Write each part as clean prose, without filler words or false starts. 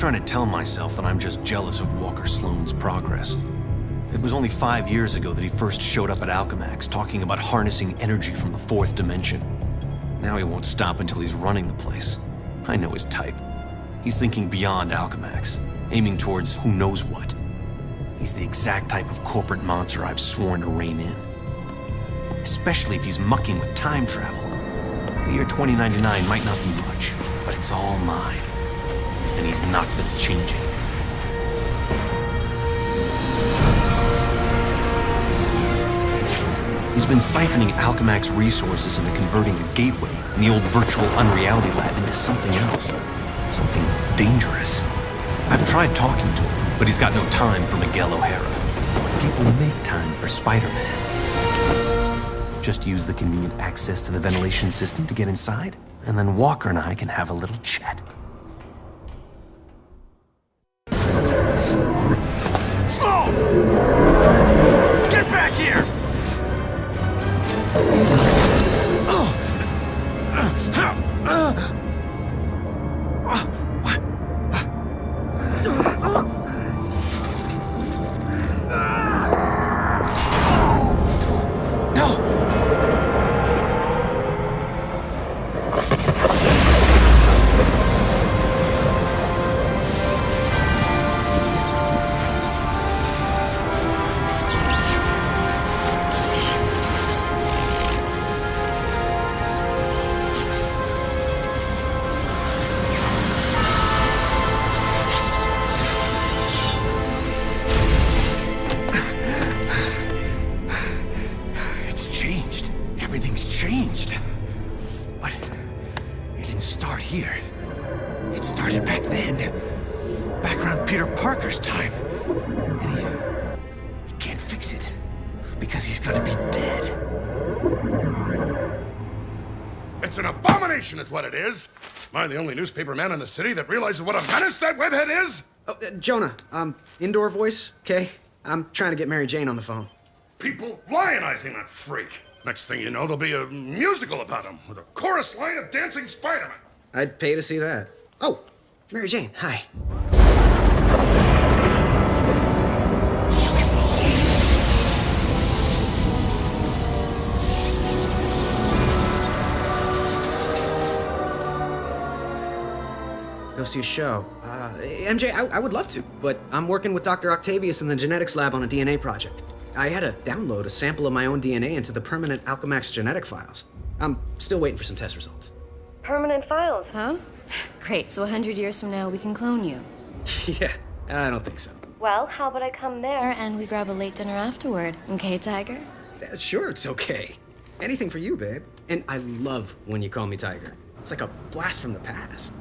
trying to tell myself that I'm just jealous of Walker Sloan's progress. It was only 5 years ago that he first showed up at Alchemax talking about harnessing energy from the fourth dimension. Now he won't stop until he's running the place. I know his type. He's thinking beyond Alchemax, aiming towards who knows what. He's the exact type of corporate monster I've sworn to rein in. Especially if he's mucking with time travel. The year 2099 might not be much, but it's all mine. And he's not gonna change it. He's been siphoning Alchemax resources into converting the Gateway and the old virtual unreality lab into something else. Something dangerous. I've tried talking to him, but he's got no time for Miguel O'Hara. But people make time for Spider-Man. Just use the convenient access to the ventilation system to get inside, and then Walker and I can have a little chat. Slow! Get back here! Is what it is. Am I the only newspaper man in the city that realizes what a menace that webhead is? Oh, Jonah, indoor voice, okay? I'm trying to get Mary Jane on the phone. People lionizing that freak. Next thing you know, there'll be a musical about him with a chorus line of dancing Spider-Man. I'd pay to see that. Oh, Mary Jane, hi. Go see a show. MJ, I would love to, but I'm working with Dr. Octavius in the genetics lab on a DNA project. I had to download a sample of my own DNA into the permanent Alchemax genetic files. I'm still waiting for some test results. Permanent files, huh? Great, so 100 years from now we can clone you. Yeah, I don't think so. Well, how about I come there and we grab a late dinner afterward, okay, Tiger? Sure, it's okay. Anything for you, babe. And I love when you call me Tiger. It's like a blast from the past.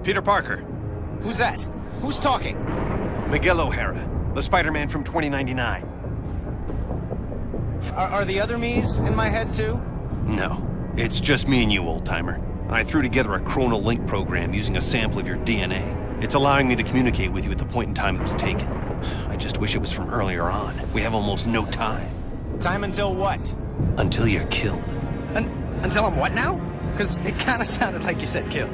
Peter Parker. Who's that? Who's talking? Miguel O'Hara, the Spider-Man from 2099. Are the other me's in my head too? No, it's just me and you, old-timer. I threw together a chronal link program using a sample of your DNA. It's allowing me to communicate with you at the point in time it was taken. I just wish it was from earlier on. We have almost no time. Time until what? Until you're killed. Until I'm what now? Because it kind of sounded like you said kill.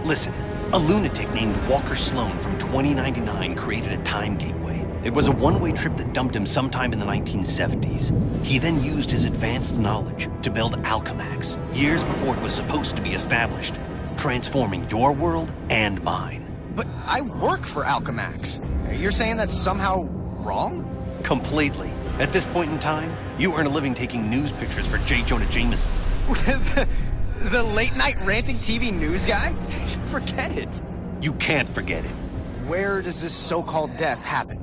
Listen, a lunatic named Walker Sloan from 2099 created a time gateway. It was a one-way trip that dumped him sometime in the 1970s. He then used his advanced knowledge to build Alchemax, years before it was supposed to be established, transforming your world and mine. But I work for Alchemax. You're saying that's somehow wrong? Completely. At this point in time, you earn a living taking news pictures for J. Jonah Jameson. The late-night ranting TV news guy? Forget it. You can't forget it. Where does this so-called death happen?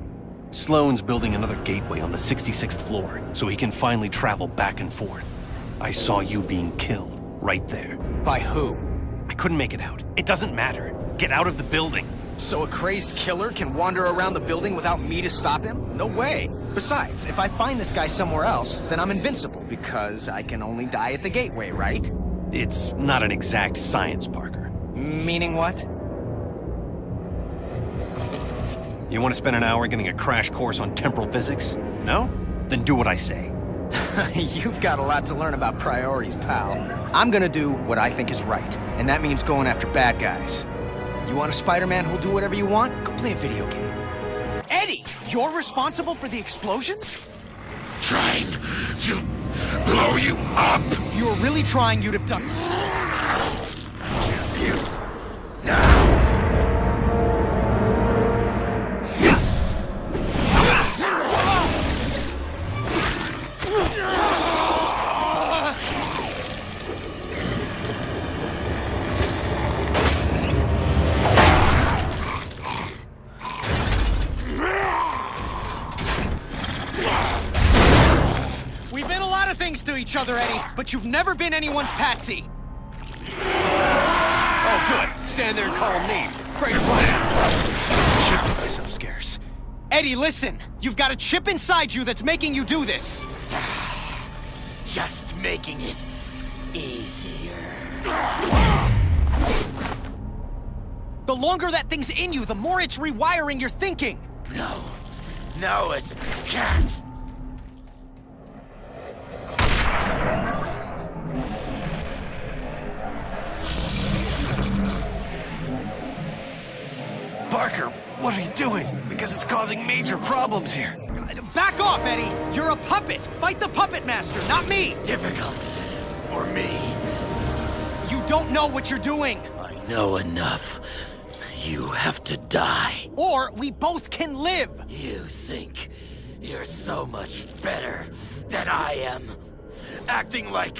Sloan's building another gateway on the 66th floor, so he can finally travel back and forth. I saw you being killed, right there. By who? I couldn't make it out. It doesn't matter. Get out of the building. So a crazed killer can wander around the building without me to stop him? No way. Besides, if I find this guy somewhere else, then I'm invincible, because I can only die at the gateway, right? It's not an exact science, Parker. Meaning what? You want to spend an hour getting a crash course on temporal physics? No? Then do what I say. You've got a lot to learn about priorities, pal. I'm gonna do what I think is right, and that means going after bad guys. You want a Spider-Man who'll do whatever you want? Go play a video game. Eddie, you're responsible for the explosions? Trying to blow you up. If you were really trying, you'd have done... You now. We've been a lot of things to each other, Eddie, but you've never been anyone's patsy. Oh, good. Stand there and call them names. Great plan. Chip keep myself scarce. Eddie, listen. You've got a chip inside you that's making you do this. Just making it easier. The longer that thing's in you, the more it's rewiring your thinking. No, it can't. Parker, what are you doing? Because it's causing major problems here. Back off, Eddie. You're a puppet. Fight the puppet master, not me. Difficult for me. You don't know what you're doing. I know enough. You have to die. Or we both can live. You think you're so much better than I am. Acting like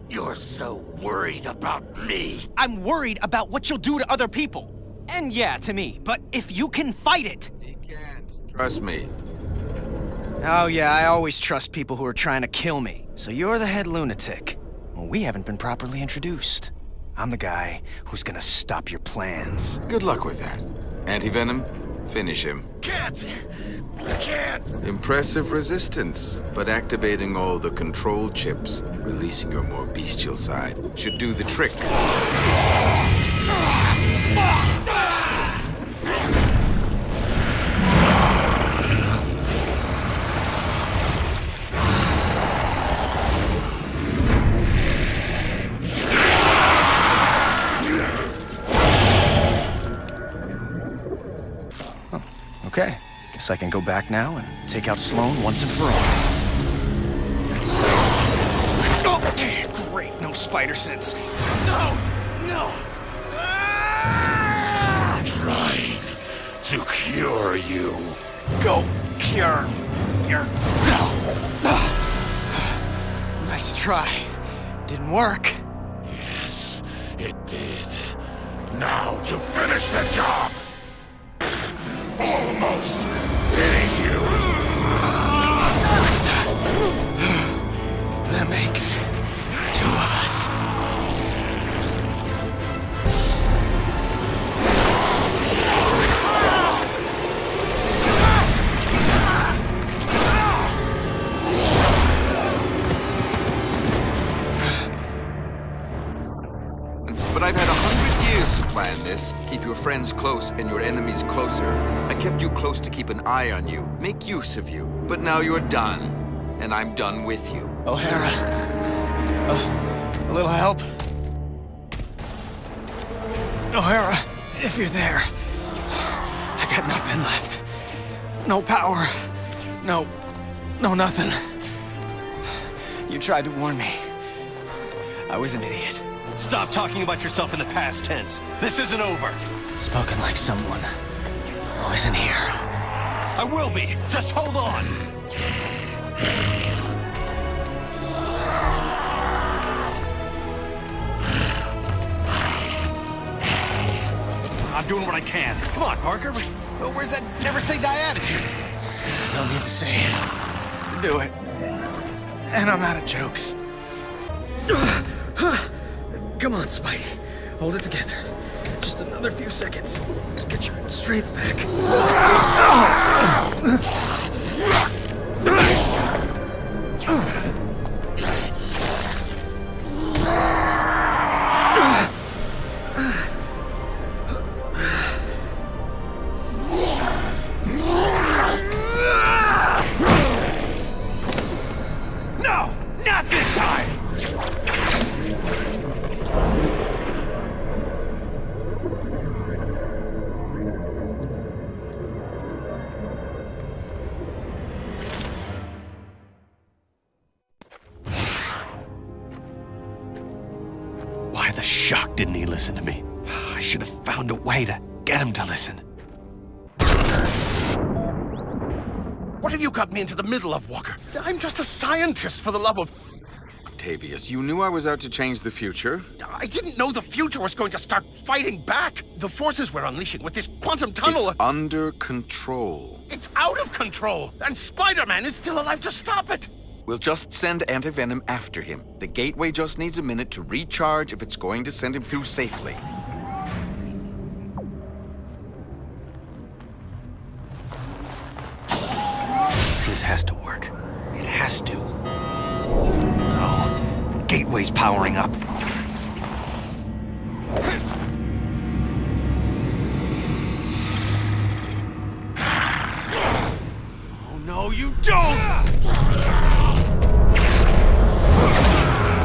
you're so worried about me. I'm worried about what you'll do to other people. And yeah, to me. But if you can fight it... He can't. Trust me. Oh yeah, I always trust people who are trying to kill me. So you're the head lunatic. Well, we haven't been properly introduced. I'm the guy who's gonna stop your plans. Good luck with that. Anti-venom, finish him. Can't. Impressive resistance, but activating all the control chips, releasing your more bestial side, should do the trick. Okay, guess I can go back now and take out Sloan once and for all. Oh, great, no spider sense. No! Trying to cure you. Go cure yourself. Nice try. Didn't work. Yes, it did. Now to finish the job. Almost hitting you. That makes two of us. But I've had 100 years to plan this. Keep your friends close and your enemies closer. I kept you close to keep an eye on you, make use of you. But now you're done, and I'm done with you. O'Hara. A little help? O'Hara, if you're there. I got nothing left. No power. No nothing. You tried to warn me. I was an idiot. Stop talking about yourself in the past tense. This isn't over. Spoken like someone who isn't here. I will be. Just hold on. I'm doing what I can. Come on, Parker. Well, where's that never say die attitude? I don't need to say it to do it. And I'm out of jokes. Come on, Spidey. Hold it together. Just another few seconds. Just get your strength back. Why the shuck didn't he listen to me? I should have found a way to get him to listen. What have you got me into the middle of, Walker? I'm just a scientist, for the love of... Octavius, you knew I was out to change the future. I didn't know the future was going to start fighting back. The forces we're unleashing with this quantum tunnel... It's under control. It's out of control, and Spider-Man is still alive to stop it. We'll just send Anti-Venom after him. The gateway just needs a minute to recharge if it's going to send him through safely. This has to work. It has to. No. The gateway's powering up. Oh no, you don't!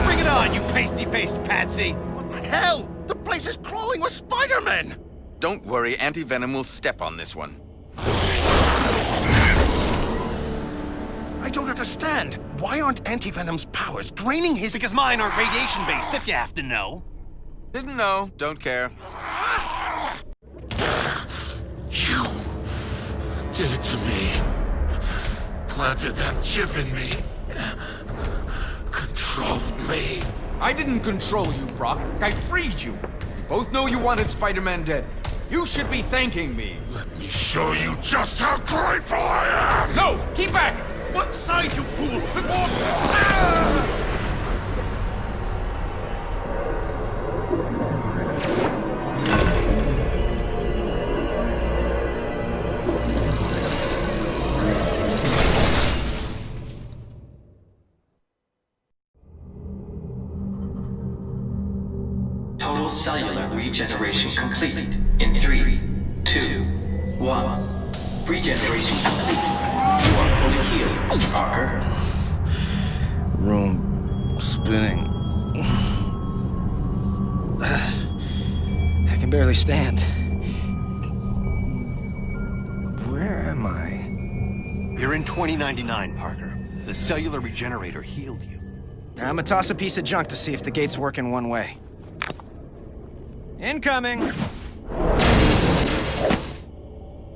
Bring it on, you pasty-faced patsy! What the hell? The place is crawling with Spider-Man! Don't worry, Anti-Venom will step on this one. I don't understand. Why aren't Anti-Venom's powers draining his... Because mine aren't radiation-based, if you have to know. Didn't know, don't care. You did it to me. Planted that chip in me. Controlled me. I didn't control you, Brock. I freed you. We both know you wanted Spider-Man dead. You should be thanking me. Let me show you just how grateful I am! No! Keep back! One side, you fool! Before... Total cellular regeneration completed in 3, 2, 1. Regeneration complete. You are fully healed, Mr. Parker. Room spinning. I can barely stand. Where am I? You're in 2099, Parker. The cellular regenerator healed you. I'm gonna toss a piece of junk to see if the gates work in one way. Incoming!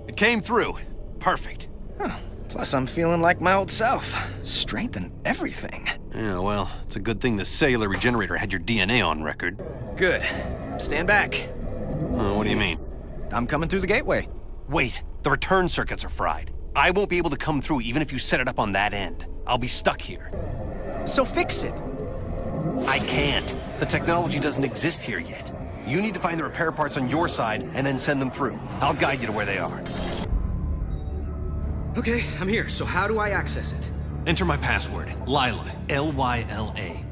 It came through. Perfect. Huh. Plus, I'm feeling like my old self. Strength and everything. Yeah, well, it's a good thing the cellular regenerator had your DNA on record. Good. Stand back. What do you mean? I'm coming through the gateway. Wait, the return circuits are fried. I won't be able to come through even if you set it up on that end. I'll be stuck here. So fix it. I can't. The technology doesn't exist here yet. You need to find the repair parts on your side and then send them through. I'll guide you to where they are. Okay, I'm here, so how do I access it? Enter my password, Lila, L-Y-L-A.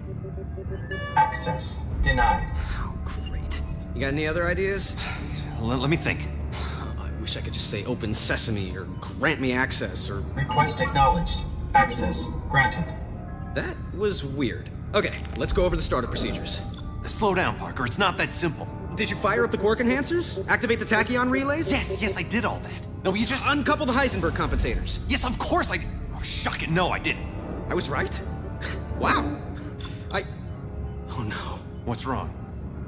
Access denied. Oh, great. You got any other ideas? Let me think. I wish I could just say open sesame or grant me access or... Request acknowledged. Access granted. That was weird. Okay, let's go over the startup procedures. Slow down, Parker. It's not that simple. Did you fire up the quark enhancers? Activate the tachyon relays? Yes, I did all that. No, you just... Uncouple the Heisenberg compensators. Yes, of course I did. Oh, shuck it. No, I didn't. I was right? Wow. Oh no. What's wrong?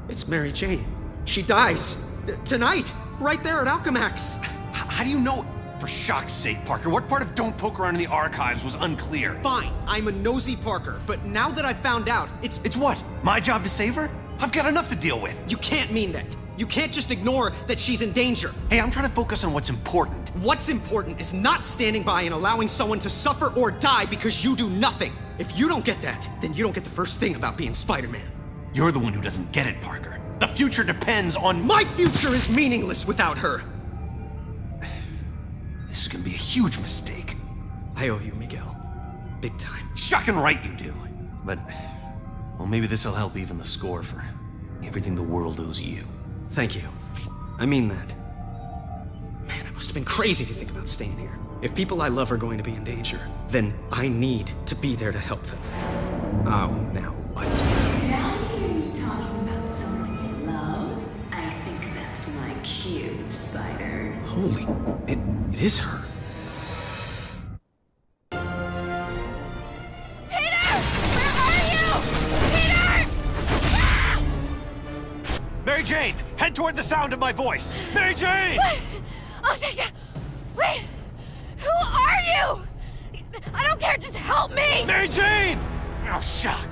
It's Mary Jane. She dies. Tonight. Right there at Alchemax. How do you know? For shock's sake, Parker, what part of Don't Poke Around in the Archives was unclear? Fine, I'm a nosy Parker, but now that I've found out, it's what? My job to save her? I've got enough to deal with. You can't mean that. You can't just ignore that she's in danger. Hey, I'm trying to focus on what's important. What's important is not standing by and allowing someone to suffer or die because you do nothing. If you don't get that, then you don't get the first thing about being Spider-Man. You're the one who doesn't get it, Parker. The future depends on... My future is meaningless without her. This is gonna be a huge mistake. I owe you, Miguel. Big time. Shocking right you do. But, well, maybe this'll help even the score for everything the world owes you. Thank you. I mean that. Man, I must have been crazy to think about staying here. If people I love are going to be in danger, then I need to be there to help them. Oh, now what? Now you hear me talking about someone you love? I think that's my cue, Spider. Holy, it is her. Peter! Where are you? Peter! Ah! Jane, head toward the sound of my voice. Mary Jane! Oh, thank God. Wait! Who are you? I don't care, just help me! Mary Jane! Oh, shock.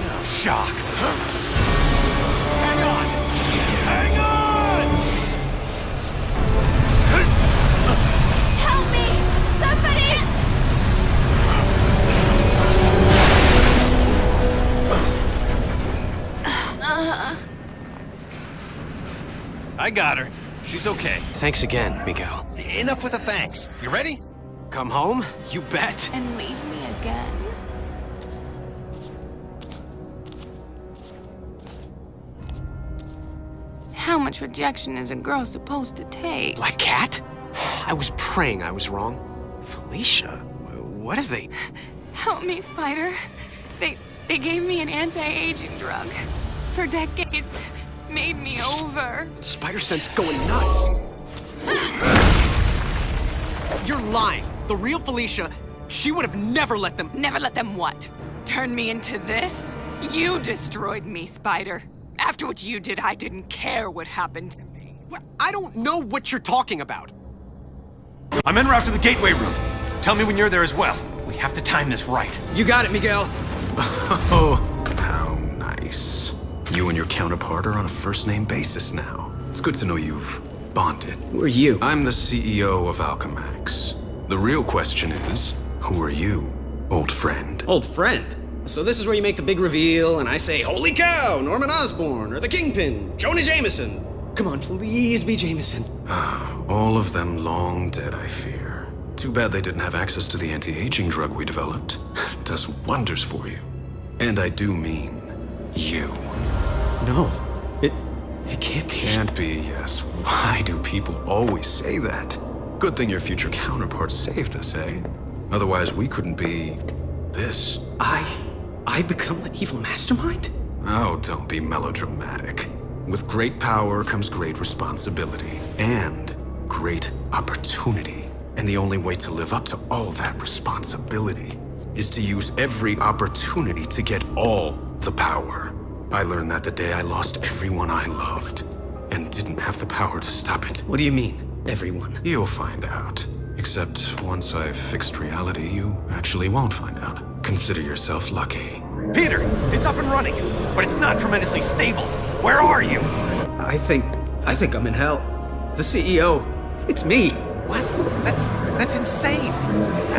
Oh, shock. Hang on! Hang on! Help me! Somebody! I got her. She's okay. Thanks again, Miguel. Enough with the thanks. You ready? Come home? You bet. And leave me again? How much rejection is a girl supposed to take? Black Cat? I was praying I was wrong. Felicia? What have they... Help me, Spider. They gave me an anti-aging drug. For decades, made me over. Spider Sense going nuts. You're lying. The real Felicia, she would have never let them... Never let them what? Turn me into this? You destroyed me, Spider. After what you did, I didn't care what happened to me. I don't know what you're talking about. I'm en route to the gateway room. Tell me when you're there as well. We have to time this right. You got it, Miguel. Oh, how nice. You and your counterpart are on a first-name basis now. It's good to know you've bonded. Who are you? I'm the CEO of Alchemax. The real question is, who are you, old friend? Old friend? So this is where you make the big reveal, and I say, holy cow, Norman Osborn, or the Kingpin, Jonah Jameson. Come on, please be Jameson. All of them long dead, I fear. Too bad they didn't have access to the anti-aging drug we developed. It does wonders for you. And I do mean you. No, it can't be. Can't be, yes. Why do people always say that? Good thing your future counterpart saved us, eh? Otherwise, we couldn't be... this. I become the evil mastermind? Oh, don't be melodramatic. With great power comes great responsibility. And great opportunity. And the only way to live up to all that responsibility is to use every opportunity to get all the power. I learned that the day I lost everyone I loved, and didn't have the power to stop it. What do you mean, everyone? You'll find out. Except once I've fixed reality, you actually won't find out. Consider yourself lucky. Peter, it's up and running, but it's not tremendously stable. Where are you? I think I'm in hell. The CEO, it's me. What? That's insane.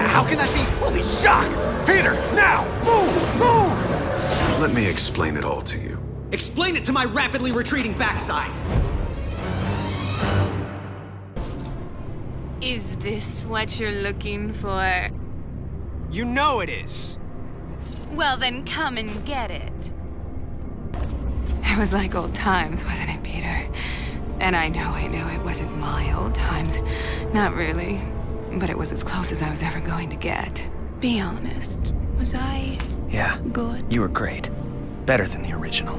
How can that be? Holy shock! Peter, now! Move! Let me explain it all to you. Explain it to my rapidly retreating backside. Is this what you're looking for? You know it is. Well, then come and get it. It was like old times, wasn't it, Peter? And I know it wasn't my old times. Not really. But it was as close as I was ever going to get. Be honest. Was I... Yeah. Good? You were great. Better than the original.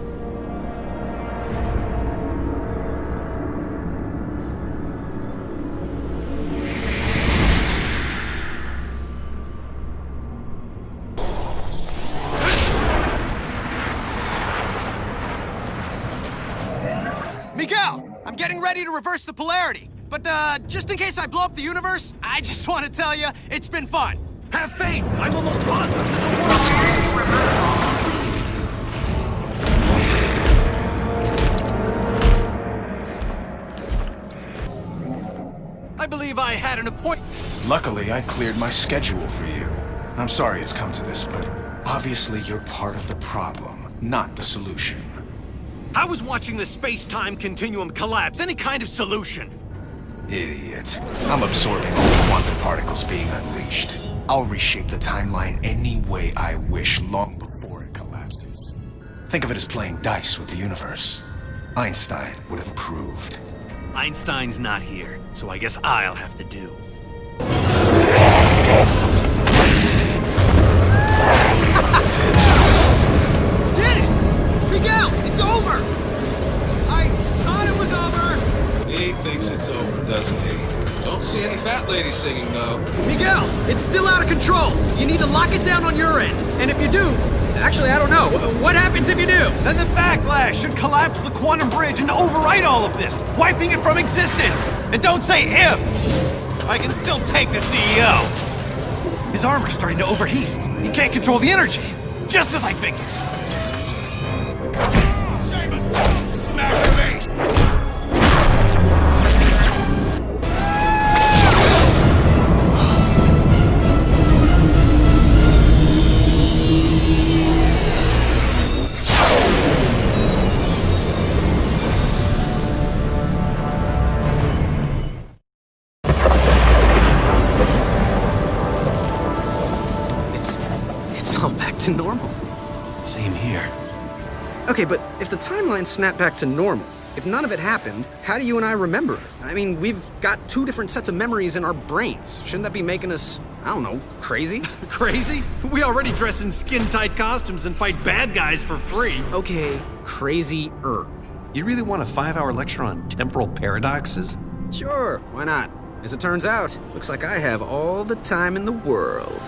Miguel, I'm getting ready to reverse the polarity. But, just in case I blow up the universe, I just want to tell you, it's been fun. Have faith! I'm almost positive this will work! I believe I had an appointment. Luckily, I cleared my schedule for you. I'm sorry it's come to this, but obviously you're part of the problem, not the solution. I was watching the space-time continuum collapse. Any kind of solution. Idiot. I'm absorbing all the quantum particles being unleashed. I'll reshape the timeline any way I wish long before it collapses. Think of it as playing dice with the universe. Einstein would have approved. Einstein's not here, so I guess I'll have to do. Did it! Miguel, it's over! I thought it was over! He thinks it's over, doesn't he? Don't see any fat ladies singing, though. Miguel, it's still out of control. You need to lock it down on your end. And if you do, actually, I don't know. What happens if you do? Then the backlash should collapse the quantum bridge and overwrite all of this, wiping it from existence. And don't say if. I can still take the CEO. His armor's starting to overheat. He can't control the energy. Just as I figured. It's all back to normal. Same here. Okay, but if the timeline snapped back to normal, if none of it happened, how do you and I remember it? I mean, we've got two different sets of memories in our brains. Shouldn't that be making us, I don't know, crazy? Crazy? We already dress in skin-tight costumes and fight bad guys for free. Okay, crazy-er. You really want a 5-hour lecture on temporal paradoxes? Sure, why not? As it turns out, looks like I have all the time in the world.